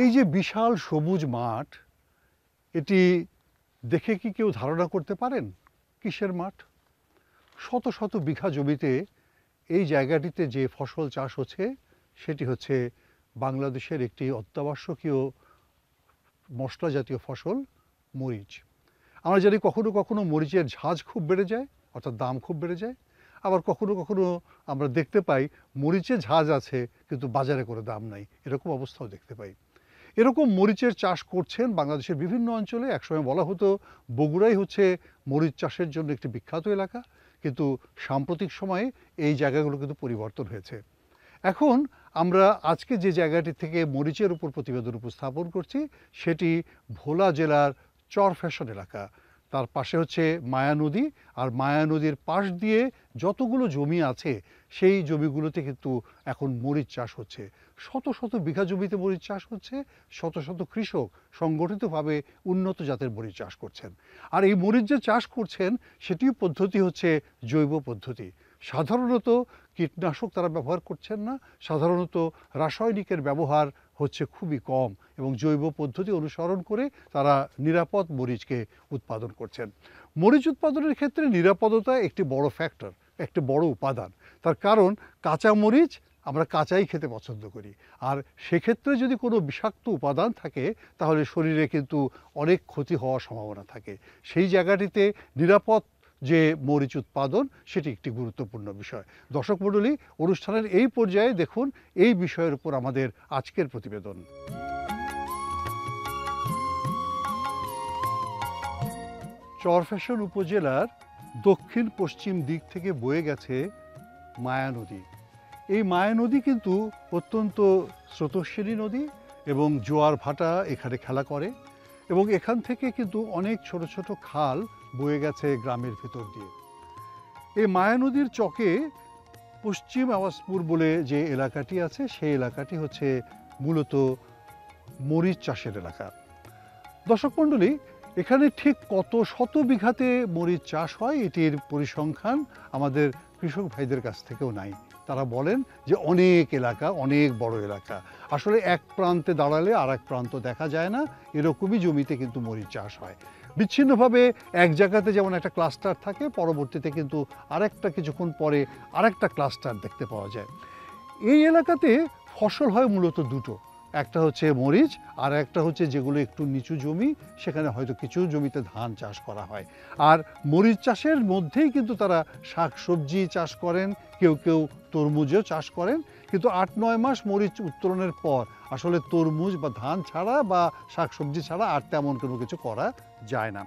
এই যে বিশাল সবুজ মাঠ, এটি দেখে কি কেউ ধারণা করতে পারেন কিসের মাঠ? শত শত বিঘা জমিতে এই জায়গাটিতে যে ফসল চাষ হচ্ছে সেটি হচ্ছে বাংলাদেশের একটি অত্যাবশ্যকীয় মশলা জাতীয় ফসল মরিচ। আমরা জানি কখনো কখনো মরিচের ঝাঁজ খুব বেড়ে যায়, অর্থাৎ দাম খুব বেড়ে যায়। আবার কখনো কখনো আমরা দেখতে পাই মরিচের ঝাঁজ আছে কিন্তু বাজারে করে দাম নাই, এরকম অবস্থাও দেখতে পাই। এরকম মরিচের চাষ করছেন বাংলাদেশের বিভিন্ন অঞ্চলে। একসময় বলা হতো বগুড়াই হচ্ছে মরিচ চাষের জন্য একটি বিখ্যাত এলাকা, কিন্তু সাম্প্রতিক সময়ে এই জায়গাগুলো কিন্তু পরিবর্তন হয়েছে। এখন আমরা আজকে যে জায়গাটি থেকে মরিচের উপর প্রতিবেদন উপস্থাপন করছি সেটি ভোলা জেলার চরফ্যাশন এলাকা। তার পাশে হচ্ছে মায়া নদী, আর মায়া নদীর পাশ দিয়ে যতগুলো জমি আছে সেই জমিগুলোতে কিন্তু এখন মরিচ চাষ হচ্ছে। শত শত বিঘা জমিতে মরিচ চাষ হচ্ছে, শত শত কৃষক সংগঠিতভাবে উন্নত জাতের মরিচ চাষ করছেন। আর এই মরিচ যে চাষ করছেন সেটিও পদ্ধতি হচ্ছে জৈব পদ্ধতি। সাধারণত কীটনাশক তারা ব্যবহার করছেন না, সাধারণত রাসায়নিকের ব্যবহার হচ্ছে খুবই কম, এবং জৈব পদ্ধতি অনুসরণ করে তারা নিরাপদ মরিচকে উৎপাদন করছেন। মরিচ উৎপাদনের ক্ষেত্রে নিরাপদতা একটি বড় ফ্যাক্টর, একটি বড় উপাদান। তার কারণ কাঁচা মরিচ আমরা কাঁচাই খেতে পছন্দ করি, আর সেক্ষেত্রে যদি কোনো বিষাক্ত উপাদান থাকে তাহলে শরীরে কিন্তু অনেক ক্ষতি হওয়ার সম্ভাবনা থাকে। সেই জায়গাটিতে নিরাপদ যে মরিচ উৎপাদন সেটি একটি গুরুত্বপূর্ণ বিষয়। দর্শক মণ্ডলী, অনুষ্ঠানের এই পর্যায়ে দেখুন এই বিষয়ের উপর আমাদের আজকের প্রতিবেদন। চরফ্যাশন উপজেলার দক্ষিণ পশ্চিম দিক থেকে বয়ে গেছে মায়া নদী। এই মায়া নদী কিন্তু অত্যন্ত স্রোতস্বিনী নদী, এবং জোয়ার ভাটা এখানে খেলা করে, এবং এখান থেকে কিন্তু অনেক ছোট ছোট খাল বয়ে গেছে গ্রামের ভিতর দিয়ে। এই মায়া নদীর চকে পশ্চিম আওয়াজপুর বলে যে এলাকাটি আছে সেই এলাকাটি হচ্ছে মূলত মরিচ চাষের এলাকা। দর্শক মণ্ডলী, এখানে ঠিক কত শত বিঘাতে মরিচ চাষ হয় এটির পরিসংখ্যান আমাদের কৃষক ভাইদের কাছ থেকেও নাই। তারা বলেন যে অনেক এলাকা, অনেক বড় এলাকা, আসলে এক প্রান্তে দাঁড়ালে আর এক প্রান্ত দেখা যায় না, এরকমই জমিতে কিন্তু মরিচ চাষ হয়। বিচ্ছিন্নভাবে এক জায়গাতে যেমন একটা ক্লাস্টার থাকে, পরবর্তীতে কিন্তু আরেকটা কিছুক্ষণ পরে আরেকটা ক্লাস্টার দেখতে পাওয়া যায়। এই এলাকাতে ফসল হয় মূলত দুটো, একটা হচ্ছে মরিচ, আর একটা হচ্ছে যেগুলো একটু নিচু জমি সেখানে হয়তো কিছু জমিতে ধান চাষ করা হয়। আর মরিচ চাষের মধ্যেই কিন্তু তারা শাক সবজি চাষ করেন, কেউ কেউ তরমুজও চাষ করেন, কিন্তু ৮-৯ মাস মরিচ উত্তোলনের পর আসলে তরমুজ বা ধান ছাড়া বা শাক সবজি ছাড়া আর তেমন কোনো কিছু করা যায় না।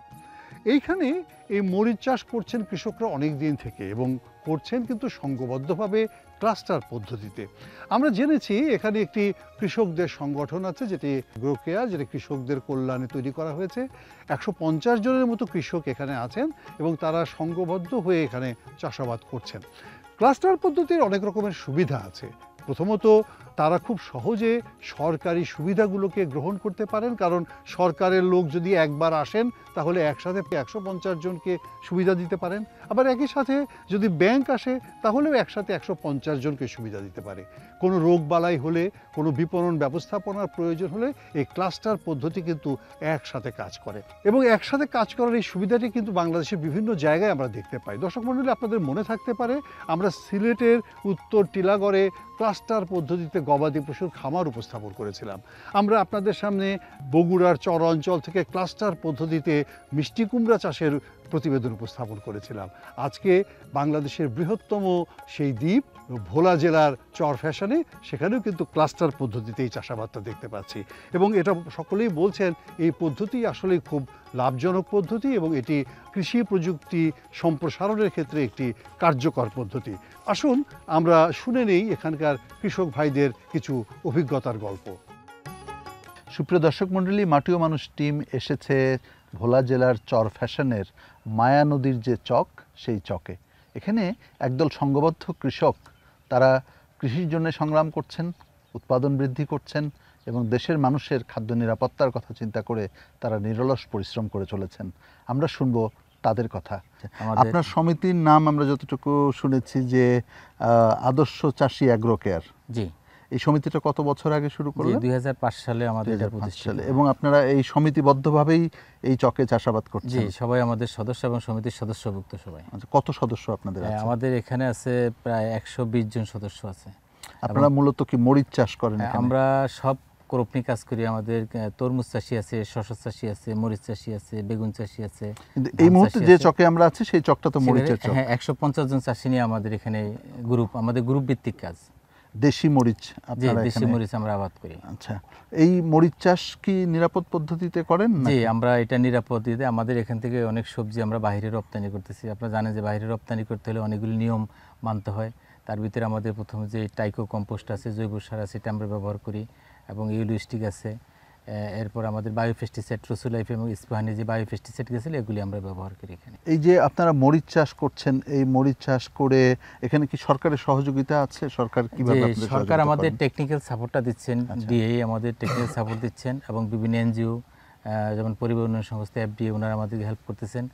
এইখানে এই মরিচ চাষ করছেন কৃষকরা অনেক দিন থেকে, এবং করছেন কিন্তু সংঘবদ্ধভাবে ক্লাস্টার পদ্ধতিতে। আমরা জেনেছি এখানে একটি কৃষকদের সংগঠন আছে যেটি গ্রোকেয়ার, যেটি কৃষকদের কল্যাণে তৈরি করা হয়েছে। ১৫০ জনের মতো কৃষক এখানে আছেন এবং তারা সংঘবদ্ধ হয়ে এখানে চাষাবাদ করছেন। ক্লাস্টার পদ্ধতির অনেক রকমের সুবিধা আছে। প্রথমত, তারা খুব সহজে সরকারি সুবিধাগুলোকে গ্রহণ করতে পারেন, কারণ সরকারের লোক যদি একবার আসেন তাহলে একসাথে ১৫০ জনকে সুবিধা দিতে পারেন। আবার একই সাথে যদি ব্যাংক আসে তাহলেও একসাথে ১৫০ জনকে সুবিধা দিতে পারে। কোনো রোগ বালাই হলে, কোনো বিপণন ব্যবস্থাপনার প্রয়োজন হলে এই ক্লাস্টার পদ্ধতি কিন্তু একসাথে কাজ করে, এবং একসাথে কাজ করার এই সুবিধাটি কিন্তু বাংলাদেশের বিভিন্ন জায়গায় আমরা দেখতে পাই। দর্শক মণ্ডলী, আপনাদের মনে থাকতে পারে আমরা সিলেটের উত্তর টিলাগড়ে ক্লাস্টার পদ্ধতিতে গবাদি পশুর খামার উপস্থাপন করেছিলাম। আমরা আপনাদের সামনে বগুড়ার চর অঞ্চল থেকে ক্লাস্টার পদ্ধতিতে মিষ্টি কুমড়া চাষের প্রতিবেদন উপস্থাপন করেছিলাম। আজকে বাংলাদেশের বৃহত্তম সেই দ্বীপ ভোলা জেলার চরফ্যাশনে, সেখানেও কিন্তু ক্লাস্টার পদ্ধতিতে এই চাষাবাদটা দেখতে পাচ্ছি, এবং এটা সকলেই বলছেন এই পদ্ধতি আসলে খুব লাভজনক পদ্ধতি, এবং এটি কৃষি প্রযুক্তি সম্প্রসারণের ক্ষেত্রে একটি কার্যকর পদ্ধতি। আসুন আমরা শুনে নেই এখানকার কৃষক ভাইদের কিছু অভিজ্ঞতার গল্প। সুপ্রিয় দর্শক মণ্ডলী, মাটি ও মানুষ টিম এসেছে ভোলা জেলার চরফ্যাশনের মায়া নদীর যে চক, সেই চকে। এখানে একদল সংঘবদ্ধ কৃষক, তারা কৃষির জন্য সংগ্রাম করছেন, উৎপাদন বৃদ্ধি করছেন, এবং দেশের মানুষের খাদ্য নিরাপত্তার কথা চিন্তা করে তারা নিরলস পরিশ্রম করে চলেছেন। আমরা শুনবো তাদের কথা। আপনার সমিতির নাম আমরা যতটুকু শুনেছি যে আদর্শ চাষী অ্যাগ্রো কেয়ার। জি, এই সমিতিটা কত বছর আগে শুরু করলেন? 2005 সালে আমাদের এটা 2005 প্রতিষ্ঠিত। সালে। এবং আপনারা এই সমিতিবদ্ধভাবেই এই চকে চাষাবাদ জি, করছেন? সবাই আমাদের সদস্য এবং সমিতির সদস্যভুক্ত সবাই। আচ্ছা, কত সদস্য আপনাদের আছে? আমাদের এখানে আছে প্রায় 120 জন সদস্য আছে। আপনারা মূলত কি মরিচ চাষ করেন এখানে? আমরা সব ক্রপনি কাজ করি। আমাদের তরমুজ চাষি আছে, শসা চাষি আছে, মরিচ চাষি আছে, বেগুন চাষি আছে। কিন্তু এই মুহূর্তে যে চকে আমরা আছি সেই চকটা তো মরিচের চক। হ্যাঁ, 150 জন চাষি নিয়ে আমাদের এখানে আমাদের গ্রুপ ভিত্তিক কাজ। দেশি মরিচ জি, আপনারা দেশি এখানে? মরিচ আমরা আবাদ করি। আচ্ছা, এই মরিচ চাষ কি নিরাপদ পদ্ধতিতে করেন? জি, আমরা এটা নিরাপদ দিতে আমাদের এখান থেকে অনেক সবজি আমরা বাইরে রপ্তানি করতেছি। আপনারা জানেন যে বাইরে রপ্তানি করতে হলে অনেকগুলো নিয়ম মানতে হয়। তার ভিতরে আমাদের প্রথমে যে টাইকো কম্পোস্ট আছে, জৈব সার আছে, এটা আমরা ব্যবহার করি এবং ইউলিস্টিক আছে। এরপর আমাদের বায়োপেস্টিসাইড, ট্রোসোলাইফ এবং ইস্পাহানি যে বায়োপেস্টিসাইড গেছিল এগুলি আমরা ব্যবহার করি এখানে। এই যে আপনারা মরিচ চাষ করছেন, এই মরিচ চাষ করে এখানে কি সরকারের সহযোগিতা আছে? সরকার কিভাবে আপনাদের সরকার সহযোগিতা আমাদের করেন? টেকনিক্যাল সাপোর্টটা দিচ্ছেন, ডিএ আমাদের টেকনিক্যাল সাপোর্ট দিচ্ছেন এবং বিভিন্ন এনজিও যেমন পরিবহন উন্নয়ন সংস্থা এফডিএ ওনারা আমাদেরকে হেল্প করতেছেন।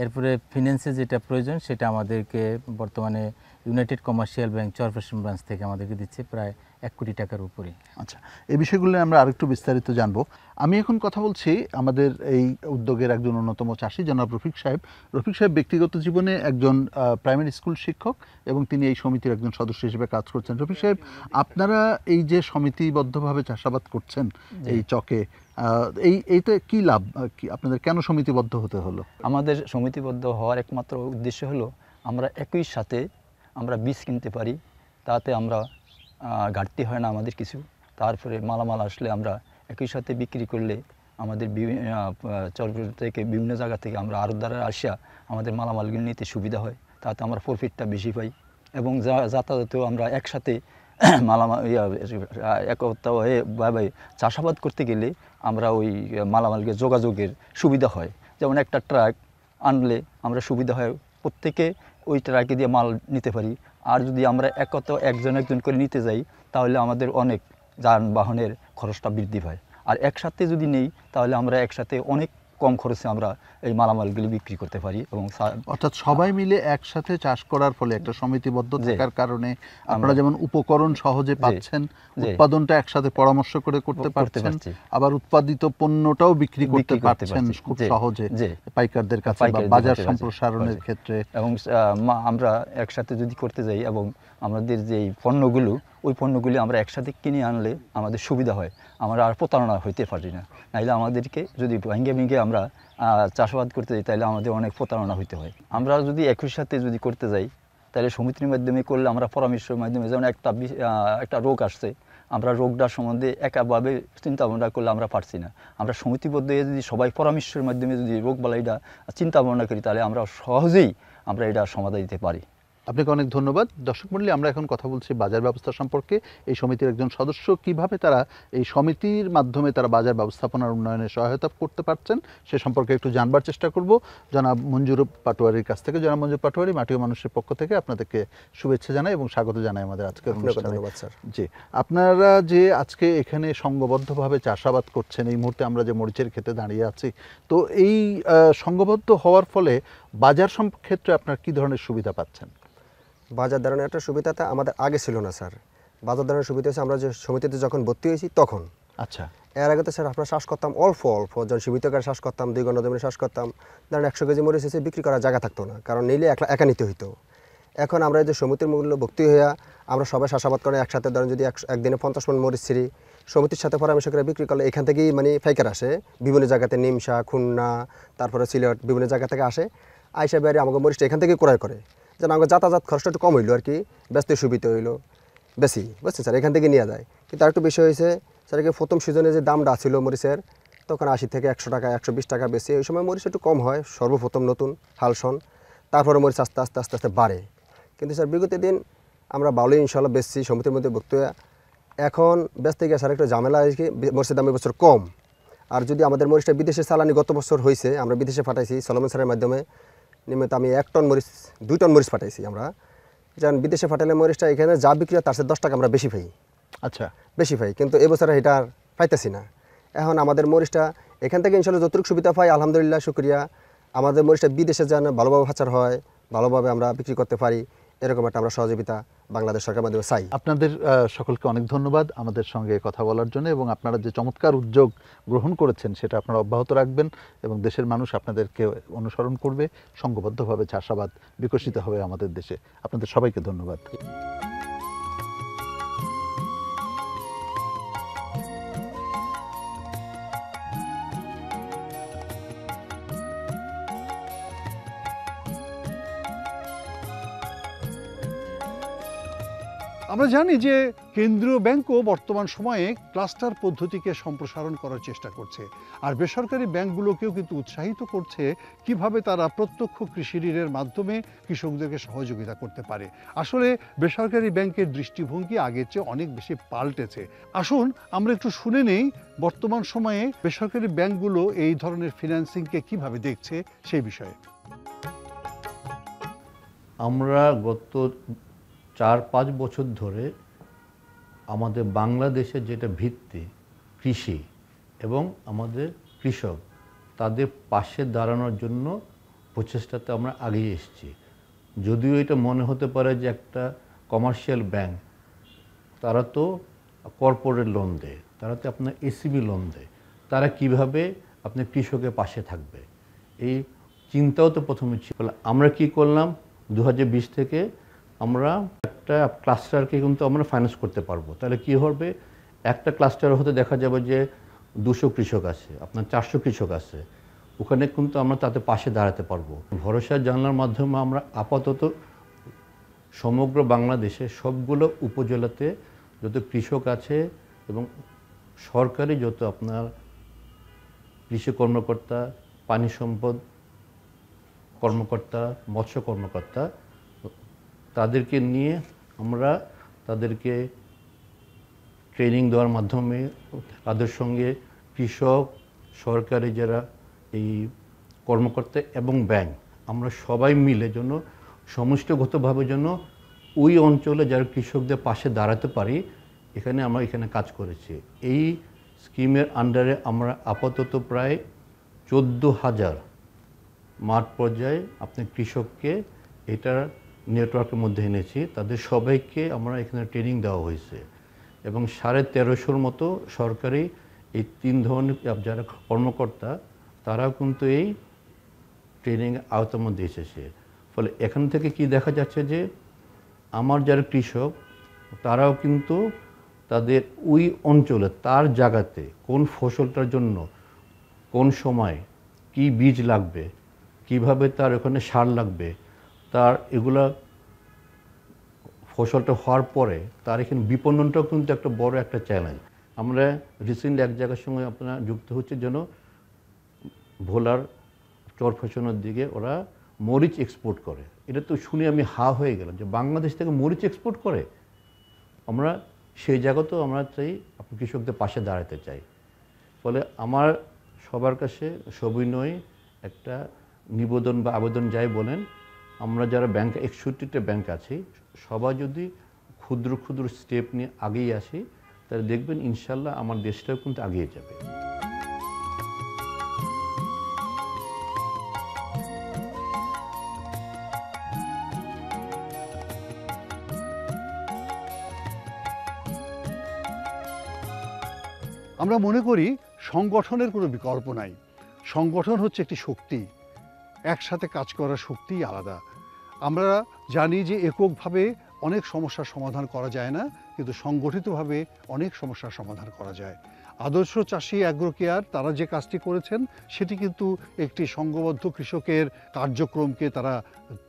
এরপরে ফিন্যান্সে যেটা প্রয়োজন সেটা আমাদেরকে বর্তমানে united commercial bank Charfasson branch থেকে আমাদেরকে দিচ্ছে প্রায় 1 কোটি টাকার উপরে। আচ্ছা, এই বিষয়গুলো আমরা আরেকটু বিস্তারিত জানবো। আমি এখন কথা বলছি আমাদের এই উদ্যোগের একজন অন্যতম চাষি জনাব রফিক সাহেব। রফিক সাহেব ব্যক্তিগত জীবনে একজন প্রাইমারি স্কুল শিক্ষক এবং তিনি এই সমিতির একজন সদস্য হিসেবে কাজ করছেন। রফিক সাহেব, আপনারা এই যে সমিতিবদ্ধভাবে চাষাবাদ করছেন এই চকে, এইটা কি লাভ, আপনাদের কেন সমিতিবদ্ধ হতে হলো? আমাদের সমিতিবদ্ধ হওয়ার একমাত্র উদ্দেশ্য হলো আমরা একই সাথে আমরা বীজ কিনতে পারি, তাতে আমরা ঘাটতি হয় না আমাদের কিছু। তারপরে মালামাল আসলে আমরা একই সাথে বিক্রি করলে আমাদের চরপুর থেকে বিভিন্ন জায়গা থেকে আমরা আড়তদারে আসিয়া আমাদের মালামালগুলো নিতে সুবিধা হয়, তাতে আমরা প্রফিটটা বেশি পাই এবং যাতায়াতেও আমরা একসাথে মালামাল একতা হয়ে চাষাবাদ করতে গেলে আমরা ওই মালামালকে যোগাযোগের সুবিধা হয়। যেমন একটা ট্রাক আনলে আমরা সুবিধা হয়, প্রত্যেকে ওই ট্রাকে দিয়ে মাল নিতে পারি। আর যদি আমরা একজন করে নিতে যাই তাহলে আমাদের অনেক যানবাহনের খরচটা বৃদ্ধি পায়। আর একসাথে যদি নেই তাহলে আমরা একসাথে অনেক কম খরচে আমরা এই মালামালগুলি বিক্রি করতে পারি। এবং অর্থাৎ সবাই মিলে একসাথে চাষ করার ফলে একটা সমিতিবদ্ধ থাকার কারণে আপনারা যেমন উপকরণ সহজে পাচ্ছেন, উৎপাদনটা একসাথে পরামর্শ করে করতে পারছেন, আবার উৎপাদিত পণ্যটাও বিক্রি করতে পারছেন খুব সহজে পাইকারদের কাছে বা বাজার সম্প্রসারণের ক্ষেত্রে। এবং আমরা একসাথে যদি করতে যাই এবং আমাদের যে পণ্যগুলো ওই পণ্যগুলি আমরা একসাথে কিনে আনলে আমাদের সুবিধা হয়, আমরা আর প্রতারণা হইতে পারি না। নাইলে আমাদেরকে যদি ভেঙে আমরা চাষাবাদ করতে যাই তাহলে আমাদের অনেক প্রতারণা হইতে হয়। আমরা যদি একই সাথে যদি করতে যাই তাহলে সমিতির মাধ্যমে করলে আমরা পরামর্শের মাধ্যমে, যেমন একটা রোগ আসছে, আমরা রোগটার সম্বন্ধে একাভাবে চিন্তা ভাবনা করলে আমরা পারছি না। আমরা সমিতিবদ্ধ হয়ে যদি সবাই পরামর্শের মাধ্যমে যদি রোগবালাইটা চিন্তা ভাবনা করি তাহলে আমরা সহজেই আমরা এটা সমাধান দিতে পারি। আপনাকে অনেক ধন্যবাদ। দর্শক মণ্ডলী, আমরা এখন কথা বলছি বাজার ব্যবস্থা সম্পর্কে। এই সমিতির একজন সদস্য কিভাবে তারা এই সমিতির মাধ্যমে তারা বাজার ব্যবস্থাপনার উন্নয়নে সহায়তা করতে পারছেন সে সম্পর্কে একটু জানবার চেষ্টা করব জনাব মঞ্জুর পাটোয়ারির কাছ থেকে। জনাব মঞ্জুর পাটোয়ারি, মাটি ও মানুষের পক্ষ থেকে আপনাদেরকে শুভেচ্ছা জানাই এবং স্বাগত জানাই আমাদের আজকের অনুষ্ঠানে। ধন্যবাদ স্যার। জি, আপনারা যে আজকে এখানে সংঘবদ্ধভাবে চাষাবাদ করছেন, এই মুহূর্তে আমরা যে মরিচের ক্ষেতে দাঁড়িয়ে আছি, তো এই সংঘবদ্ধ হওয়ার ফলে বাজার ক্ষেত্রে আপনার কি ধরনের সুবিধা পাচ্ছেন? বাজার দাঁড়ানোর একটা সুবিধাটা আমাদের আগে ছিল না স্যার। বাজার দাঁড়ানোর সুবিধা হচ্ছে আমরা যে সমিতিতে যখন ভর্তি হয়েছি তখন। আচ্ছা, এর আগে তো স্যার আমরা চাষ করতাম অল্প যখন সীমিত আকারে চাষ করতাম, 2 ঘন্টা জমিনে চাষ করতাম, ধরেন 100 কেজি মরিচ এসে বিক্রি করার জায়গা থাকতো না, কারণ নিলে একা নিতে হইতো। এখন আমরা যে সমিতির মূল্য ভর্তি হইয়া আমরা সবাই চাষাবাদ করে একসাথে, ধরেন যদি একদিনে 50 মণ মরিচ ছিঁড়ি, সমিতির সাথে পরামর্শ করে বিক্রি করলে এখান থেকেই মানে পাইকার আসে বিভিন্ন জায়গাতে, নিমসা, খুলনা, তারপরে সিলেট, বিভিন্ন জায়গা থেকে আসে, আইসা বাইরে আমাকে মরিচটা এখান থেকে ক্রয় করে, যেন আমাকে যাতায়াত খরচটা একটু কম হইলো আর কি, ব্যস্ত সুবিধা হইলো বেশি, বুঝছেন স্যার, এখান থেকে নিয়ে যায়। কিন্তু আরেকটু বিষয় হয়েছে স্যার, প্রথম সিজনে যে দামটা ছিল মরিচের তখন 80 থেকে 100 টাকা 120 টাকা বেশি, ওই সময় মরিচ একটু কম হয় সর্বপ্রথম নতুন হালসন, তারপরে মরিচ আস্তে আস্তে আস্তে আস্তে বাড়ে। কিন্তু স্যার বিগত দিন আমরা ভালোই ইনশাল্লাহ বেচছি সমিতির মধ্যে ভুক্ত হয়ে। এখন বেচতে গিয়ে স্যার একটা ঝামেলা আছে কি, মরিচের দাম এবছর কম। আর যদি আমাদের মরিচটা বিদেশে চালানি গত বছর হয়েছে, আমরা বিদেশে পাঠাইছি সলোমন স্যারের মাধ্যমে, নিয়মিত আমি 1 টন মরিচ 2 টন মরিচ পাঠাইছি আমরা। যেমন বিদেশে পাঠালে মরিচটা এখানে যা বিক্রি হয় তার সাথে 10 টাকা আমরা বেশি পাই। আচ্ছা, বেশি পাই, কিন্তু এবছর এটা আর পাইতেছি না। এখন আমাদের মরিচটা এখান থেকে ইনশাল্লাহ যতটুকু সুবিধা পাই আলহামদুলিল্লাহ শুক্রিয়া। আমাদের মরিচটা বিদেশে যেন ভালোভাবে পাচার হয়, ভালোভাবে আমরা বিক্রি করতে পারি, এরকম একটা আমরা সহযোগিতা বাংলাদেশ সরকারের মাধ্যমে চাই। আপনাদের সকলকে অনেক ধন্যবাদ আমাদের সঙ্গে কথা বলার জন্য, এবং আপনারা যে চমৎকার উদ্যোগ গ্রহণ করেছেন সেটা আপনারা অব্যাহত রাখবেন এবং দেশের মানুষ আপনাদেরকে অনুসরণ করবে, সংঘবদ্ধভাবে চাষাবাদ বিকশিত হবে আমাদের দেশে। আপনাদের সবাইকে ধন্যবাদ। আমরা জানি যে কেন্দ্রীয় ব্যাংকও বর্তমান সময়ে ক্লাস্টার পদ্ধতিকে সম্প্রসারণ করার চেষ্টা করছে, আর বেসরকারি ব্যাংকগুলোকেও কিন্তু উৎসাহিত করছে কিভাবে তারা প্রত্যক্ষ কৃষি ঋণের মাধ্যমে কৃষকদেরকে সহযোগিতা করতে পারে। আসলে বেসরকারি ব্যাংকের দৃষ্টিভঙ্গি আগের চেয়ে অনেক বেশি পাল্টেছে। আসুন আমরা একটু শুনে নেই বর্তমান সময়ে বেসরকারি ব্যাংকগুলো এই ধরনের ফিন্যান্সিংকে কিভাবে দেখছে সেই বিষয়ে। আমরা গত 4-5 বছর ধরে আমাদের বাংলাদেশের যেটা ভিত্তি কৃষি এবং আমাদের কৃষক, তাদের পাশে দাঁড়ানোর জন্য প্রচেষ্টাতে আমরা আগিয়ে এসেছি। যদিও এটা মনে হতে পারে যে একটা কমার্শিয়াল ব্যাংক, তারা তো কর্পোরেট লোন দেয়, তারা তো আপনার এসিবি লোন দেয়, তারা কিভাবে আপনার কৃষকের পাশে থাকবে এই চিন্তাও তো প্রথমে ছিল। আমরা কি করলাম, 2020 থেকে আমরা একটা ক্লাস্টারকে কিন্তু আমরা ফাইন্যান্স করতে পারবো। তাহলে কি হবে, একটা ক্লাস্টার হতে দেখা যাবে যে 200 কৃষক আছে, আপনার 400 কৃষক আছে, ওখানে কিন্তু আমরা তাদের পাশে দাঁড়াতে পারবো। ভরসা জানলার মাধ্যমে আমরা আপাতত সমগ্র বাংলাদেশে সবগুলো উপজেলাতে যত কৃষক আছে এবং সরকারি যত আপনার কৃষি কর্মকর্তা, পানি সম্পদ কর্মকর্তা, মৎস্য কর্মকর্তা, তাদেরকে নিয়ে আমরা তাদেরকে ট্রেনিং দেওয়ার মাধ্যমে তাদের সঙ্গে কৃষক, সরকারি যারা এই কর্মকর্তা এবং ব্যাংক, আমরা সবাই মিলে যেন সমষ্টিগতভাবে যেন ওই অঞ্চলে যারা কৃষকদের পাশে দাঁড়াতে পারি, আমরা এখানে কাজ করেছি। এই স্কিমের আন্ডারে আমরা আপাতত প্রায় 14,000 মাঠ পর্যায়ে আপনি কৃষককে এটার নেটওয়ার্কের মধ্যে এনেছি। তাদের সবাইকে আমরা এখানে ট্রেনিং দেওয়া হয়েছে এবং 1350 মতো সরকারি এই 3 ধরনের যারা কর্মকর্তা, তারাও কিন্তু এই ট্রেনিং আওতার মধ্যে এসেছে। ফলে এখান থেকে কি দেখা যাচ্ছে যে আমার যারা কৃষক, তারাও কিন্তু তাদের ওই অঞ্চলে তার জায়গাতে কোন ফসলটার জন্য কোন সময় কি বীজ লাগবে, কিভাবে তার ওখানে সার লাগবে, তার এগুলা ফসলটা হওয়ার পরে তার এখানে বিপণনটাও কিন্তু একটা বড় একটা চ্যালেঞ্জ। আমরা রিসেন্টলি এক জায়গার সঙ্গে আপনার যুক্ত হচ্ছে যেন ভোলার চরফ্যাশনের দিকে ওরা মরিচ এক্সপোর্ট করে। এটা তো শুনে আমি হা হয়ে গেলাম যে বাংলাদেশ থেকে মরিচ এক্সপোর্ট করে। আমরা সেই জায়গাতেও আমরা চাই আপনি কৃষকদের পাশে দাঁড়াতে চাই। ফলে আমার সবার কাছে সবিনয় একটা নিবেদন বা আবেদন যাই বলেন, আমরা যারা ব্যাংক 61টা ব্যাংক আছি, সবাই যদি ক্ষুদ্র ক্ষুদ্র স্টেপ নিয়ে আগিয়ে আসি, তাহলে দেখবেন ইনশাল্লাহ আমার দেশটাও কিন্তু এগিয়ে যাবে। আমরা মনে করি সংগঠনের কোনো বিকল্প নাই। সংগঠন হচ্ছে একটি শক্তি, একসাথে কাজ করার শক্তিই আলাদা। আমরা জানি যে এককভাবে অনেক সমস্যার সমাধান করা যায় না, কিন্তু সংগঠিতভাবে অনেক সমস্যার সমাধান করা যায়। আদর্শ চাষী অ্যাগ্রো কেয়ার তারা যে কাজটি করেছেন সেটি কিন্তু একটি সংঘবদ্ধ কৃষকের কার্যক্রমকে তারা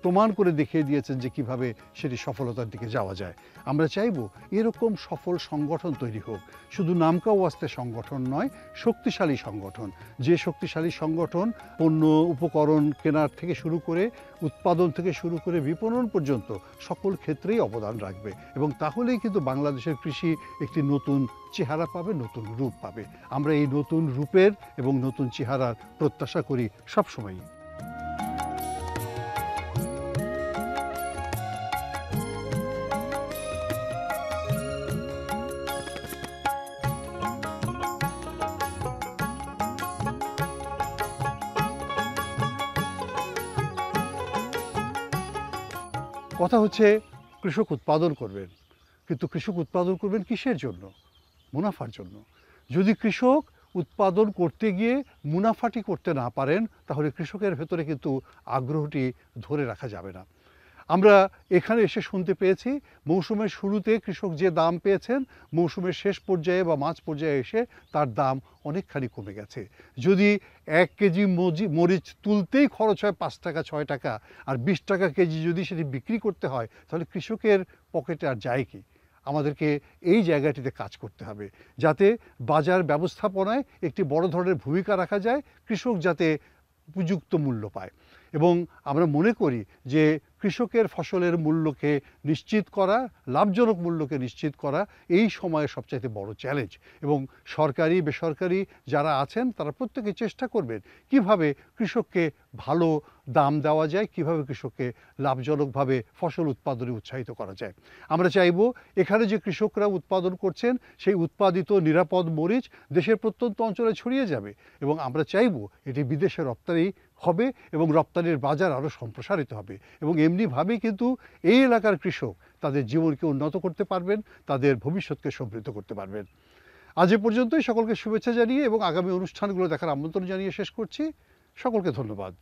প্রমাণ করে দেখিয়ে দিয়েছেন যে কিভাবে সেটি সফলতার দিকে যাওয়া যায়। আমরা চাইব এরকম সফল সংগঠন তৈরি হোক, শুধু নামকা ওয়াস্তে সংগঠন নয়, শক্তিশালী সংগঠন। যে শক্তিশালী সংগঠন পণ্য উপকরণ কেনার থেকে শুরু করে উৎপাদন থেকে শুরু করে বিপণন পর্যন্ত সকল ক্ষেত্রেই অবদান রাখবে, এবং তাহলেই কিন্তু বাংলাদেশের কৃষি একটি নতুন চেহারা পাবে, নতুন রূপ পাবে। আমরা এই নতুন রূপের এবং নতুন চেহারার প্রত্যাশা করি সবসময়ই। কথা হচ্ছে কৃষক উৎপাদন করবেন, কিন্তু কৃষক উৎপাদন করবেন কিসের জন্য? মুনাফার জন্য। যদি কৃষক উৎপাদন করতে গিয়ে মুনাফাটি করতে না পারেন, তাহলে কৃষকের ভেতরে কিন্তু আগ্রহটি ধরে রাখা যাবে না। আমরা এখানে এসে শুনতে পেয়েছি মৌসুমের শুরুতে কৃষক যে দাম পেয়েছেন, মৌসুমের শেষ পর্যায়ে বা মাঝ পর্যায়ে এসে তার দাম অনেকখানি কমে গেছে। যদি 1 কেজি মরিচ তুলতেই খরচ হয় 5 টাকা 6 টাকা, আর 20 টাকা কেজি যদি সেটি বিক্রি করতে হয়, তাহলে কৃষকের পকেটে আর যায় কি? আমাদেরকে এই জায়গাটিতে কাজ করতে হবে, যাতে বাজার ব্যবস্থাপনায় একটি বড় ধরনের ভূমিকা রাখা যায়, কৃষক যাতে উপযুক্ত মূল্য পায়। এবং আমরা মনে করি যে কৃষকের ফসলের মূল্যকে নিশ্চিত করা, লাভজনক মূল্যকে নিশ্চিত করা এই সময়ের সবচাইতে বড় চ্যালেঞ্জ। এবং সরকারি বেসরকারি যারা আছেন তারা প্রত্যেকে চেষ্টা করবেন কিভাবে কৃষককে ভালো দাম দেওয়া যায়, কিভাবে কৃষককে লাভজনকভাবে ফসল উৎপাদনে উৎসাহিত করা যায়। আমরা চাইব এখানে যে কৃষকরা উৎপাদন করছেন সেই উৎপাদিত নিরাপদ মরিচ দেশের প্রত্যন্ত অঞ্চলে ছড়িয়ে যাবে, এবং আমরা চাইব এটি বিদেশে রপ্তানি হবে এবং রপ্তানির বাজার আরও সম্প্রসারিত হবে, এবং এমনিভাবেই কিন্তু এই এলাকার কৃষক তাদের জীবনকে উন্নত করতে পারবেন, তাদের ভবিষ্যৎকে সমৃদ্ধ করতে পারবেন। আজ এ পর্যন্তই। সকলকে শুভেচ্ছা জানিয়ে এবং আগামী অনুষ্ঠানগুলো দেখার আমন্ত্রণ জানিয়ে শেষ করছি। সকলকে ধন্যবাদ।